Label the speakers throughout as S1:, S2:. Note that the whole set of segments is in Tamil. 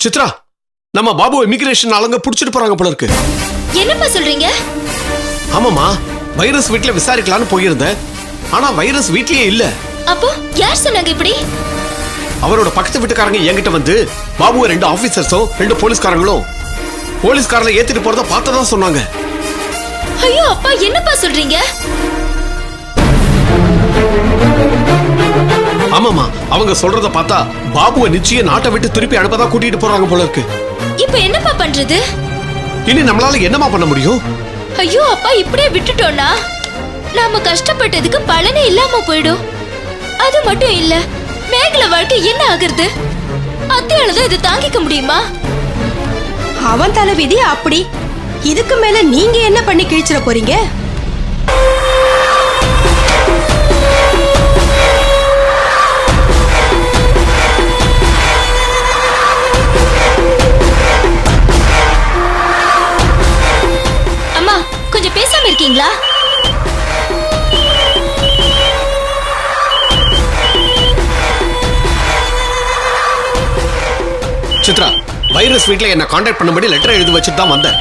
S1: சித்ரா, நம்ம பாபு இமிகிரேஷன் ஆளுங்க புடிச்சிட்டு போறாங்க போல இருக்கு.
S2: என்னப்பா சொல்றீங்க?
S1: ஆமாமா, வைரஸ் வீட்ல விசாரிக்கலாம்னு போயிருந்தேன். ஆனா வைரஸ் வீட்லயே இல்ல.
S2: அப்போ யார் சொன்னாங்க இப்படி?
S1: அவரோட பக்கத்து வீட்டுக்காரங்க என்கிட்ட வந்து பாபுவை 2 ஆபீசர்ஸும் 2 போலீஸ்காரங்களும் போலீஸ்காரல ஏத்திட்டு போறத பார்த்ததா சொன்னாங்க.
S2: ஐயோ அப்பா, என்னப்பா சொல்றீங்க?
S1: ஆமாமா, அவங்க சொல்றத பார்த்தா பாபுவை நிச்சயம் நாட்டை விட்டு திருப்பி அனுப்பதா கூட்டிட்டு போறாங்க போல இருக்கு.
S2: இப்போ என்னப்பா பண்றது?
S1: இனி நம்மளால என்னமா பண்ண முடியும்?
S2: ஐயோ அப்பா, இப்படியே விட்டுட்டோம்னா நாம கஷ்டப்பட்டதுக்கு பலனே இல்லாம போயிடும். அது மட்டும் இல்ல, மேகல வாழ்க்கை என்ன ஆகுறது? அத்தையால இதை தாங்கிக்க முடியுமா?
S3: அவன் தலைவிதி அப்படி. இதுக்கு மேல நீங்க என்ன பண்ணி கிழிச்சிட போறீங்க?
S2: அம்மா, கொஞ்சம் பேசாம இருக்கீங்களா?
S1: சித்ரா, வைரஸ் வீட்ல என்ன கான்டாக்ட் பண்ணும்படி லெட்டர் எழுதி வச்சுட்டு தான் வந்தேன்.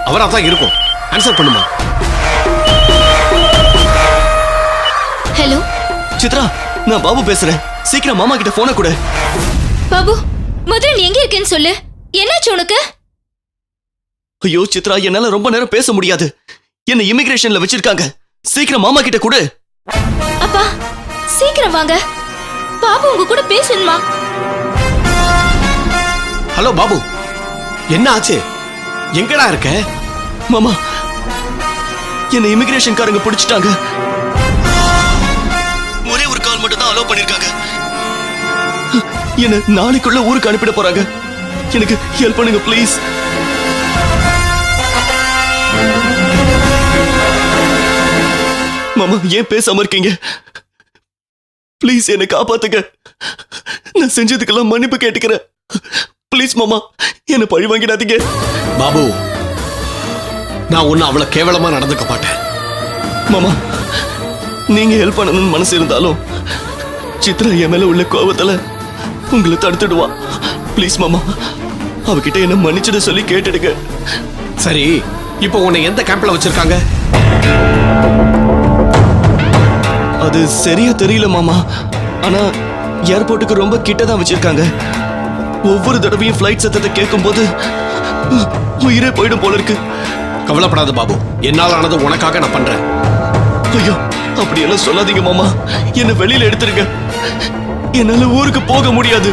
S1: அவரா தான் இருக்கும். ஆன்சர் பண்ணுமா?
S2: ஹலோ
S4: சித்ரா, நான் பாபு பேசுறேன். சீக்கிரம் மாமா கிட்ட போன கொடு.
S2: பாபு, முதல்ல நீ எங்க இருக்கேன்னு சொல்லு. என்னாச்சு உனக்கு?
S4: ஐயோ சித்ரா, என்னால ரொம்ப நேரம் பேச முடியாது. என்ன இமிகிரேஷன்ல வச்சிருக்காங்க. சீக்கிரம் மாமா கிட்ட கொடு.
S2: அப்பா, சீக்கிரம் வாங்க. பாபு உங்க கூட பேசணுமா?
S1: ஹலோ பாபு, என்ன ஆச்சு? எங்கடா இருக்க?
S4: மாமா, என்ன இமிகிரேஷன் காரங்க பிடிச்சிட்டாங்க. ஒரே ஒரு கால் மட்டும் தான் அலோவ் பண்ணிருக்காங்க. என்ன நாளைக்குள்ள ஊருக்கு அனுப்பிட போறாங்க. எனக்கு ஹெல்ப் பண்ணுங்க ப்ளீஸ். மாமா, ஏன் பேசாம இருக்கீங்க? ப்ளீஸ் என்ன காப்பாத்துங்க. நான் செஞ்சதுக்கெல்லாம் மன்னிப்பு கேட்டுக்கிறேன். ப்ளீஸ் மாமா, என்ன பழி வாங்கிடாதீங்க.
S1: பாபு, நான் ஒன்னும் அவ்வளவு கேவலமா நடந்துக்க மாட்டேன்.
S4: மாமா, நீங்க ஹெல்ப் பண்ணணும்னு மனசு இருந்தாலும் சித்ரா என் மேல உள்ள கோபத்துல உங்களை தடுத்துடுவா. ப்ளீஸ் மாமா, அவகிட்ட என்ன மன்னிச்சத சொல்லி கேட்டுடுங்க.
S1: சரி, இப்போ உன்னை எந்த கேம்ப்ல வச்சிருக்காங்க?
S4: அது சரியா தெரியல மாமா. ஆனா ஏர்போர்ட்டுக்கு ரொம்ப கிட்ட தான் வச்சிருக்காங்க. ஒவ்வொரு தடவையும் ஃப்ளைட் சத்தத்தை கேட்கும் போது உயிரே போயிடும் போல இருக்கு.
S1: கவலைப்படாத பாபு, என்னால் ஆனது உனக்காக நான் பண்றேன்.
S4: ஐயோ, அப்படி எல்லாம் சொல்லாதீங்க மாமா. என்ன வெளியில எடுத்துருங்க. என்னால ஊருக்கு போக முடியாது.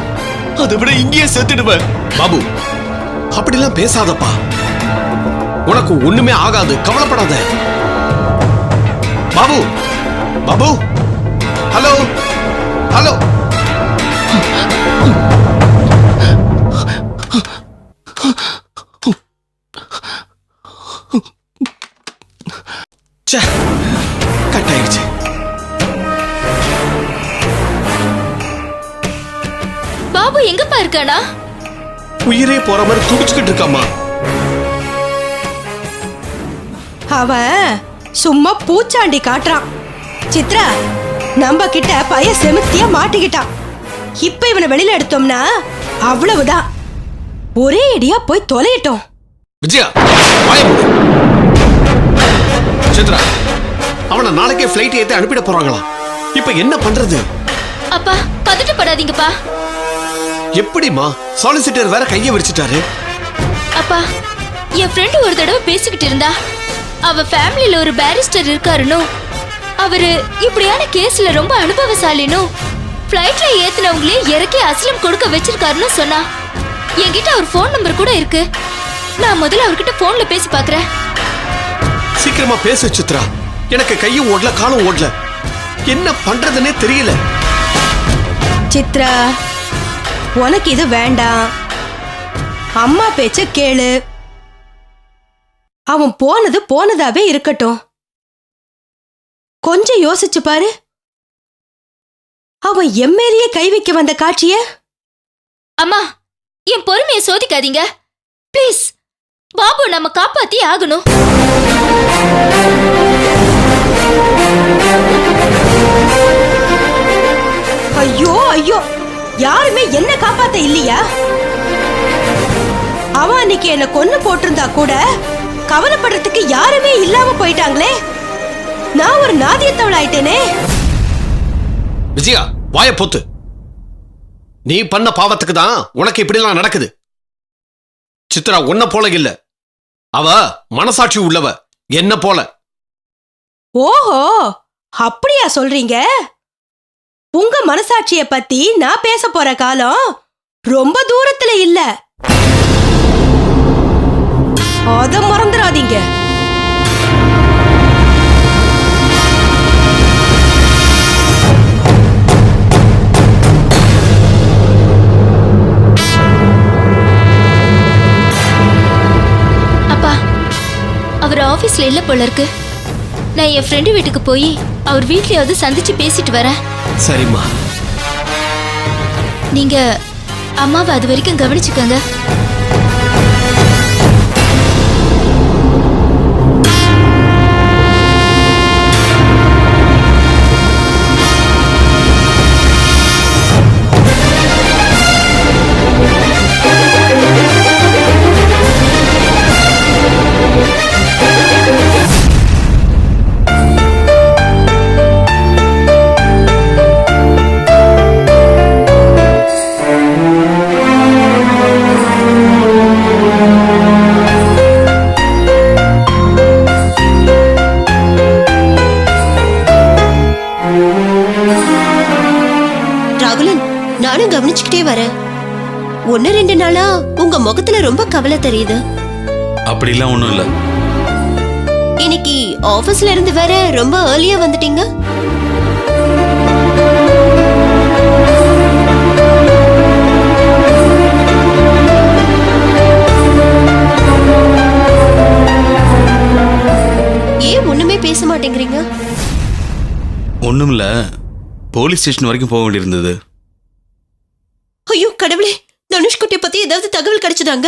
S4: அதை விட இங்கேயே செத்துடுவேன்.
S1: பாபு, அப்படிலாம் பேசாதப்பா. உனக்கு ஒண்ணுமே ஆகாது, கவலைப்படாத. Babu, Babu, hello hello. Cut ஆயிடுச்சு.
S2: பாபு எங்கப்பா இருக்கானா?
S1: உயிரே போற மாதிரி துடிச்சுக்கிட்டு இருக்காமா.
S3: அவன் சும்மா பூச்சாண்டி காட்டுறான். சித்ரா, நம்ம கிட்ட பைய செமித்தியா மாட்டிக்கிட்டான். இப்ப இவனை வெளியில எடுத்தோம்னா அவ்வளவுதான். ஒரே அடியா போய் தொலையிட்டோம்.
S1: விஜயா, வாய மூடு. சித்ரா, அவனை நாளைக்கே ஃப்ளைட் ஏத்தி அனுப்பிட போறாங்களாம். இப்ப என்ன பண்றது?
S2: அப்பா, பதட்டப்படாதீங்கப்பா.
S1: எப்படிமா? சாலிசிட்டர் வேற கைய விரிச்சிட்டாரு.
S2: அப்பா, என் ஃப்ரெண்ட் ஒரு தடவை பேசிக்கிட்டு இருந்தா. அவ ஃபேமிலில ஒரு பேரிஸ்டர் இருக்காருன்னு, அவரு இப்படியான கேஸ்ல ரொம்ப அனுபவசாலின்னு, ஃப்ளைட்ல ஏத்துனவங்களே இறக்கி அஸ்லம் கொடுக்க வச்சிருக்காருன்னு சொன்னா. என்கிட்ட அவர் ஃபோன் நம்பர் கூட இருக்கு. நான் முதல்ல அவர்கிட்ட போன்ல பேசி பாக்குறேன்.
S1: சீக்கிரமா பேசு சித்ரா. எனக்கு கையும் ஓடல, காலும் ஓடல. என்ன பண்றதுன்னே தெரியல.
S3: சித்ரா, உனக்கு இது வேண்டாம். அம்மா பேச்ச கேளு. அவன் போனது போனதாவே இருக்கட்டும். கொஞ்சம் யோசிச்சு பாரு. அவன் எம்மேலேயே கை வைக்க வந்த காட்சிய.
S2: அம்மா, என் பொறுமையை சோதிக்காதீங்க ப்ளீஸ். பாபு நம்ம காப்பாத்தி ஆகணும்.
S3: ஐயோ ஐயோ, யாருமே என்ன காப்பாத்த இல்லையா? அவன் அன்னைக்கு என்ன கொன்னு போட்டிருந்தா கூட கவலைப்படுறதுக்கு யாருமே இல்லாம போயிட்டாங்களே. நான் ஒரு நாதியத்தவள் ஆயிட்டேனே.
S1: விஜயா, வாய போத்து. நீ பண்ண பாவத்துக்கு தான் உனக்கு இப்படிலாம் நடக்குது. சித்ரா உன்ன போல இல்ல, அவ மனசாட்சி உள்ளவ, என்ன போல.
S3: ஓஹோ, அப்படியா சொல்றீங்க? உங்க மனசாட்சிய பத்தி நான் பேச போற காலம் ரொம்ப தூரத்துல இல்ல. அத மறந்துடாதீங்க.
S2: அப்பா, அவர் ஆபீஸ்ல இல்ல போல இருக்கு. நான் என் ஃப்ரெண்டு வீட்டுக்கு போய் அவர் வீட்லயாவது சந்திச்சு பேசிட்டு வரேன்.
S1: சரிம்மா.
S2: நீங்க அம்மாவை அது வரைக்கும் கவனிச்சுக்கங்க.
S5: நானும் கவனிச்சுக்கிட்டே வரேன். 1-2 நாளா உங்க முகத்துல ரொம்ப கவலை தெரியுது.
S6: அப்படிலாம் ஒண்ணும் இல்ல.
S5: இன்னைக்கு ஆபீஸ்ல இருந்து வேற ரொம்ப ஏர்லியா வந்துட்டீங்க. ஏன் ஒண்ணுமே பேச மாட்டேங்கிறீங்க?
S6: ஒண்ணும் இல்ல, போலீஸ் ஸ்டேஷன் வரைக்கும் போக வேண்டியிருந்தது.
S5: ஐயோ கடவுளே, தனுஷ்குட்டியை பத்தி ஏதாவது தகவல் கிடைச்சதாங்க?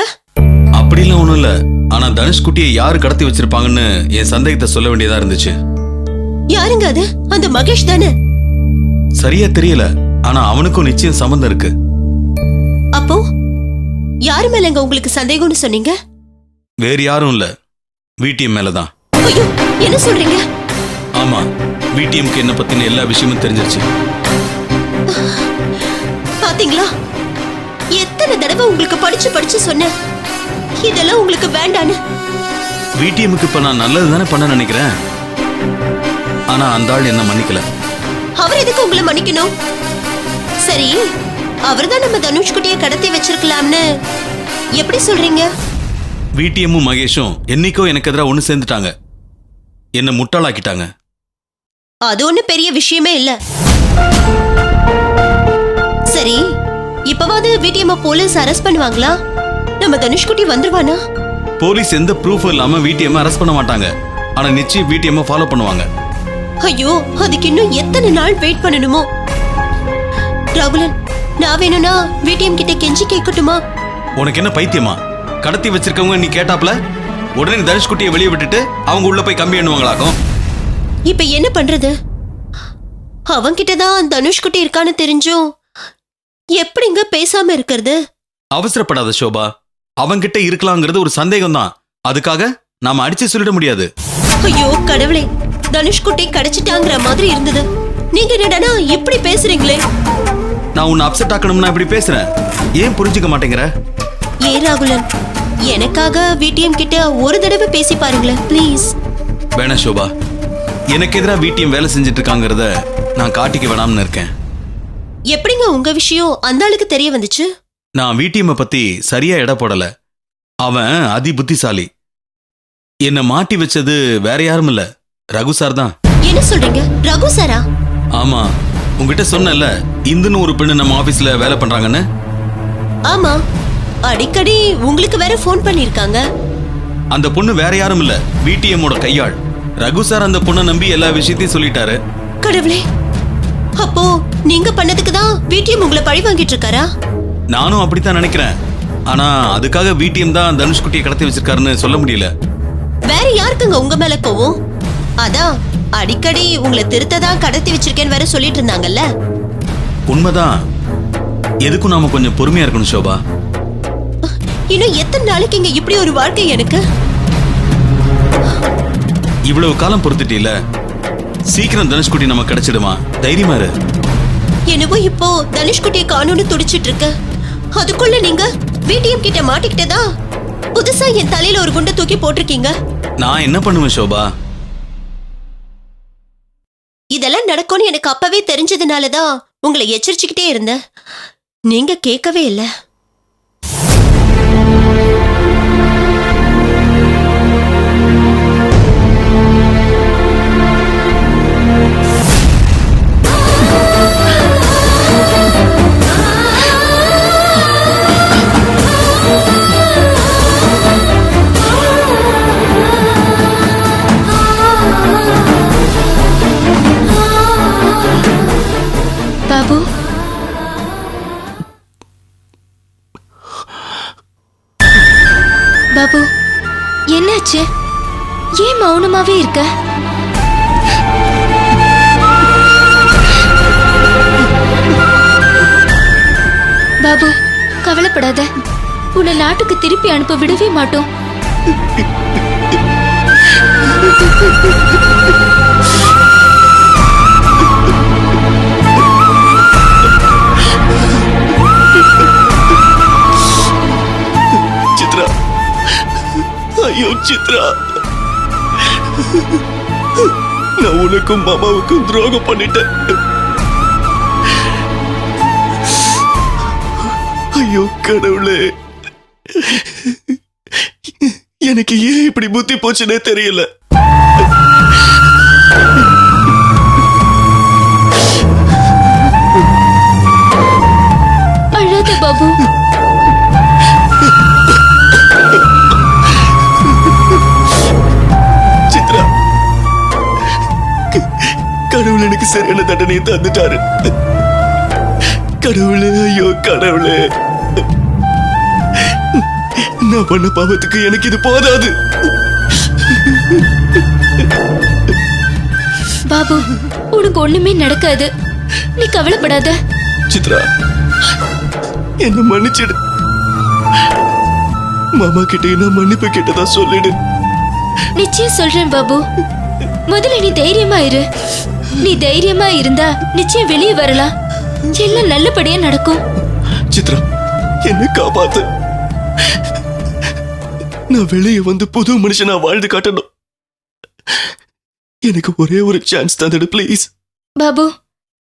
S6: அப்படிலாம் ஒண்ணும் இல்ல. ஆனா தனுஷ்குட்டியை யாரு கடத்தி வச்சிருப்பாங்கன்னு என் சந்தேகத்தை சொல்ல வேண்டியதா இருந்துச்சு.
S5: யாருங்க அது? அந்த மகேஷ் தானே?
S6: சரியா தெரியல, ஆனா அவனுக்கும் நிச்சயம் சம்பந்தம் இருக்கு.
S5: அப்போ யாரு மேலங்க உங்களுக்கு சந்தேகம்னு சொன்னீங்க?
S6: வேறு யாரும் இல்ல, விடிஎம் மேலதான்.
S5: ஐயோ, என்ன சொல்றீங்க?
S6: ஆமா, விடிஎம்க்கு என்ன பத்தின எல்லா விஷயமும் தெரிஞ்சிருச்சு.
S5: பாத்தீங்களா, எத்தனை தடவை உங்களுக்கு படிச்சு சொன்னேன் இதெல்லாம் உங்களுக்கு வேண்டான்னு.
S6: விடிஎம்க்கு இப்ப நான் நல்லது தானே பண்ண நினைக்கிறேன். ஆனா அந்த ஆள் என்ன மன்னிக்கல.
S5: அவர் எதுக்கு உங்களை மன்னிக்கணும்? சரி, அவர்தான் நம்ம தனுஷ்குட்டியை கடத்தி வச்சிருக்கலாம்னு எப்படி சொல்றீங்க?
S6: விடிஎம்மும் மகேஷும் என்னைக்கோ எனக்கு எதிராக ஒண்ணு சேர்ந்துட்டாங்க, என்ன முட்டாளாக்கிட்டாங்க.
S5: அது ஒண்ணு பெரிய விஷயமே இல்ல. சரி, இப்பவாது விடிஎம் போலீஸ் அரெஸ்ட் பண்ணுவாங்களா? நம்ம தனுஷ்குட்டி வந்துருவானா?
S6: போலீஸ் எந்த ப்ரூஃபும் இல்லாம விடிஎம் அரெஸ்ட் பண்ண மாட்டாங்க. ஆனா நிச்சயம் விடிஎம் ஃபாலோ பண்ணுவாங்க.
S5: ஐயோ, அதுக்கு இன்னும் எத்தனை நாள் வெயிட் பண்ணணுமோ? ராகுலன், நான் வேணும்னா விடிஎம் கிட்ட கெஞ்சி கேட்கட்டுமா?
S6: உனக்கு என்ன பைத்தியமா? கடத்தி வச்சிருக்கவங்க நீ கேட்டாப்ல உடனே தனுஷ்குட்டியை வெளியே விட்டுட்டு அவங்க உள்ள போய் கம்பி எண்ணுவாங்களாக்கும்.
S5: இப்ப என்ன பண்றது? அவன்கிட்டதான் தனுஷ்குட்டி இருக்கான்னு தெரிஞ்சும் எப்படிங்க பேசாம இருக்கிறது?
S6: அவசரப்படாத சோபா, அவங்கிட்ட இருக்கலாங்கிறது ஒரு சந்தேகம் தான். அதுக்காக நாம அடிச்சு சொல்லிட முடியாது.
S5: ஐயோ கடவுளே, தனுஷ்குட்டி கிடைச்சிட்டாங்கிற மாதிரி இருந்தது. நீங்க என்னடா இப்படி பேசுறீங்களே?
S6: நான் உன்னை அப்செட் ஆக்கணும்னா இப்படி பேசுறேன், ஏன் புரிஞ்சுக்க மாட்டேங்கிற?
S5: ஏ ராகுலன், எனக்காக விடிஎம் கிட்ட ஒரு தடவை பேசி பாருங்களேன் ப்ளீஸ்.
S6: வேணா சோபா, எனக்கு எதிராக விடிஎம் வேலை செஞ்சுட்டு இருக்காங்கிறத நான் காட்டிக்க வேணாம்னு இருக்கேன்.
S5: எப்படிங்க உங்க விஷயம் அந்த ஆளுக்கு தெரிய வந்துச்சு?
S6: நான் விடிஎம் பத்தி சரியா எடை போடல. அவன் அதி புத்திசாலி. என்ன மாட்டி வச்சது வேற யாரும் இல்ல, ரகு சார் தான்.
S5: என்ன சொல்றீங்க? ரகு சாரா?
S6: ஆமா, உங்ககிட்ட சொன்னல இந்துன்னு ஒரு பெண்ணு நம்ம ஆபீஸ்ல வேலை பண்றாங்கன்னு.
S5: ஆமா, அடிக்கடி உங்களுக்கு வேற போன் பண்ணிருக்காங்க.
S6: அந்த பொண்ணு வேற யாரும் இல்ல, விடிஎம்மோட கையாள். ரகு சார் அந்த பொண்ணை நம்பி எல்லா விஷயத்தையும் சொல்லிட்டாரு.
S5: கடவுளே, அப்போ நீங்க பண்ணதுக்கு தான் வீட்டையும் உங்களை பழி வாங்கிட்டு இருக்காரா?
S6: நானும் அப்படித்தான் நினைக்கிறேன். ஆனா அதுக்காக வீட்டியம் தான் தனுஷ்குட்டியை கடத்தி வச்சிருக்காருன்னு சொல்ல முடியல.
S5: வேற யாருக்குங்க உங்க மேல கோவம்? அதான் அடிக்கடி உங்களை திருத்ததான் கடத்தி வச்சிருக்கேன்னு வேற சொல்லிட்டு இருந்தாங்கல்ல.
S6: உண்மைதான். எதுக்கும் நாம கொஞ்சம் பொறுமையா இருக்கணும் சோபா.
S5: இன்னும் எத்தனை நாளைக்கு இங்க இப்படி ஒரு வாழ்க்கை எனக்கு?
S6: இவ்வளவு காலம் பொறுத்துட்டீல, சீக்கிரம் தனுஷ்குட்டி நம்ம கிடைச்சிடுமா? தைரியமா இரு.
S5: என்னவோ இப்போ தனுஷ்குட்டியை காணும்னு துடிச்சிட்டு இருக்க. அதுக்குள்ள நீங்க வீட்டையும் கிட்ட மாட்டிக்கிட்டதா புதுசா என் தலையில ஒரு குண்டை தூக்கி போட்டிருக்கீங்க.
S6: நான் என்ன பண்ணுவேன் சோபா?
S5: இதெல்லாம் நடக்கும்னு எனக்கு அப்பவே தெரிஞ்சதுனாலதான் உங்களை எச்சரிச்சுக்கிட்டே இருந்தேன். நீங்க கேட்கவே இல்லை.
S2: பாபு, பாபு, என்னாச்சு? ஏன் மௌனமாவே இருக்க? பாபு, கவலைப்படாத. உன்னை நாட்டுக்கு திருப்பி அனுப்ப விடவே மாட்டோம்.
S4: சித்ரா, ஐயோ சித்ரா, நான் உனக்கும் மாமாவுக்கும் துரோகம் பண்ணிட்டேன். ஐயோ கடவுளே, எனக்கு ஏன் இப்படி புத்தி போச்சுன்னே தெரியல.
S2: அழாத பாபு.
S4: சித்ரா, கடவுள் எனக்கு சரியான தண்டனையை தந்துட்டாரு. கடவுளே, ஐயோ கடவுளே, நான் பண்ண பாவத்துக்கு எனக்கு இது போதாது.
S2: பாபு, உனக்கு ஒண்ணுமே நடக்காது. நீ கவலைப்படாத.
S4: சித்ரா, என்ன மன்னிச்சிடு. மாமா கிட்ட நான் மன்னிப்பு கேட்டதா சொல்லிடு.
S2: நிச்சயம் சொல்றேன் பாபு. முதல்ல நீ தைரியமா இரு. நீ தைரியமா இருந்தா நிச்சயம் வெளியே வரலாம். எல்லாம் நல்லபடியா நடக்கும்.
S4: சித்ரா, என்ன காப்பாத்து. நான் வெளியே வந்து புது மனுஷனா வாழ்ந்து காட்டணும். எனக்கு ஒரே ஒரு சான்ஸ் தந்துடு ப்ளீஸ்.
S2: பாபு,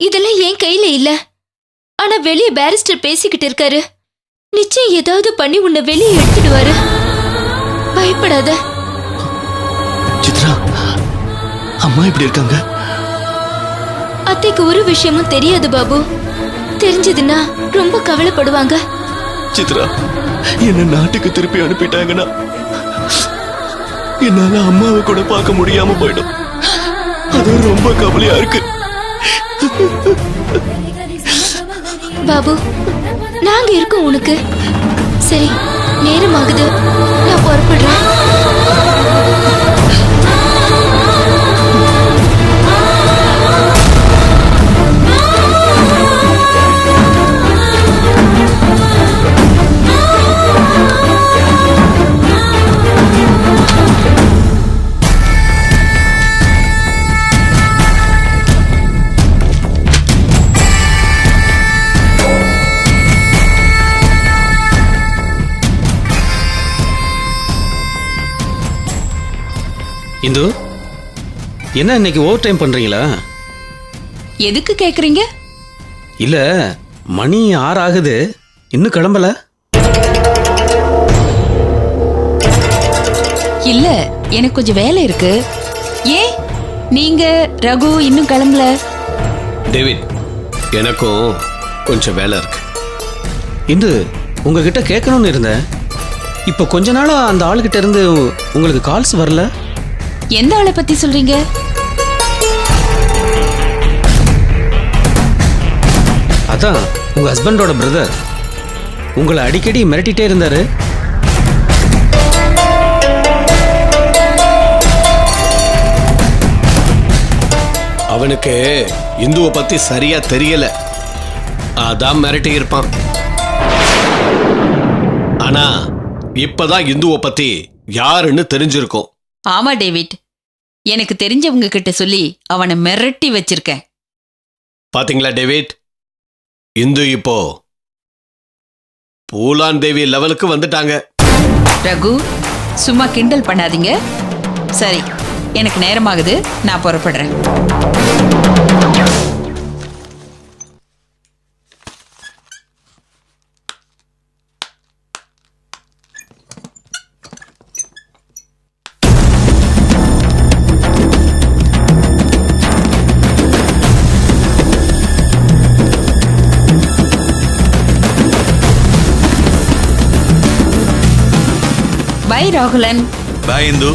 S2: இதெல்லாம் என் கையில இல்ல. ஆனா வெளியே பேரிஸ்டர் பேசிக்கிட்டு இருக்காரு. நிச்சயம் ஏதாவது பண்ணி உன்னை வெளியே எடுத்துடுவாரு. பயப்படாத.
S4: சித்ரா, அம்மா எப்படி இருக்காங்க?
S2: அத்தைக்கு ஒரு விஷயமும் தெரியாது பாபு. தெரிஞ்சதுன்னா ரொம்ப கவலைப்படுவாங்க.
S4: சித்ரா, என்ன நாட்டுக்கு திருப்பி அனுப்பிட்டாங்கன்னா என்னால அம்மாவை கூட பார்க்க முடியாம போயிடும். அது ரொம்ப கவலையா இருக்கு.
S2: பாபு, நாங்க இருக்கோம் உனக்கு. சரி, நேரமாகுது. நான் புறப்படுறேன்.
S1: இந்து, என்ன இன்னைக்கு ஓவர் டைம் பண்றீங்களா?
S7: எதுக்கு கேக்குறீங்க?
S1: இல்ல, மணி 6 ஆகுது, இன்னும் கிளம்பல.
S7: இல்ல, எனக்கு கொஞ்சம் வேலை இருக்கு. ஏன் நீங்க ரகு இன்னும் கிளம்பல?
S1: டேவிட், எனக்கும் கொஞ்சம் வேலை இருக்கு. இந்து, உங்ககிட்ட கேட்கணும்னு இருந்தேன். இப்போ கொஞ்ச நாளா அந்த ஆளுகிட்ட இருந்து உங்களுக்கு கால்ஸ் வரல.
S7: எந்த ஆளை பத்தி சொல்றீங்க?
S8: அதான் உங்க ஹஸ்பண்டோட பிரதர் உங்களை அடிக்கடி மிரட்டிட்டே இருந்தாரு.
S1: அவனுக்கு இந்துவை பத்தி சரியா தெரியல, அதான் மிரட்டி இருப்பான். ஆனா இப்பதான் இந்துவை பத்தி யாருன்னு தெரிஞ்சிருக்கும்.
S7: ஆமா டேவிட், எனக்கு தெரிஞ்சவங்க கிட்ட சொல்லி அவனை மிரட்டி வச்சிருக்கேன்.
S1: பாத்தீங்களா டேவிட், இந்து இப்போ பூலான் தேவி லெவலுக்கு வந்துட்டாங்க.
S7: ரகு, சும்மா கிண்டல் பண்ணாதீங்க. சரி, எனக்கு நேரமாகுது, நான் புறப்படுறேன். பை ராகுலன்.
S6: பாய் இந்து.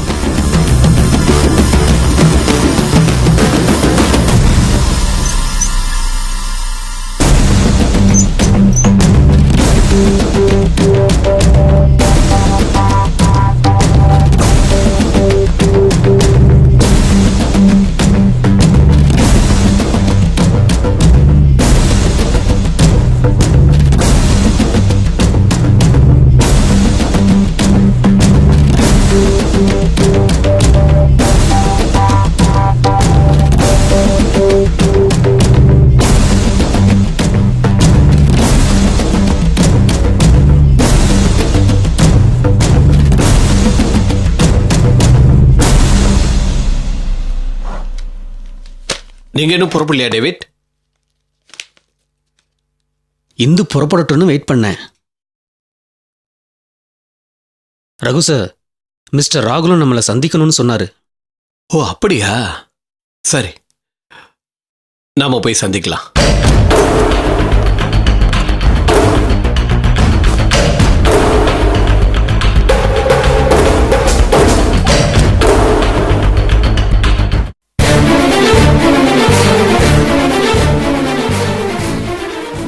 S1: நீங்க இன்னும் புறப்படலையா டேவிட்?
S8: இந்து புறப்படட்டும்னு வெயிட் பண்ணேன். ரகு சார், மிஸ்டர் ராகுலும் நம்மளை சந்திக்கணும்னு சொன்னாரு.
S1: ஓ அப்படியா? சரி, நாம போய் சந்திக்கலாம்.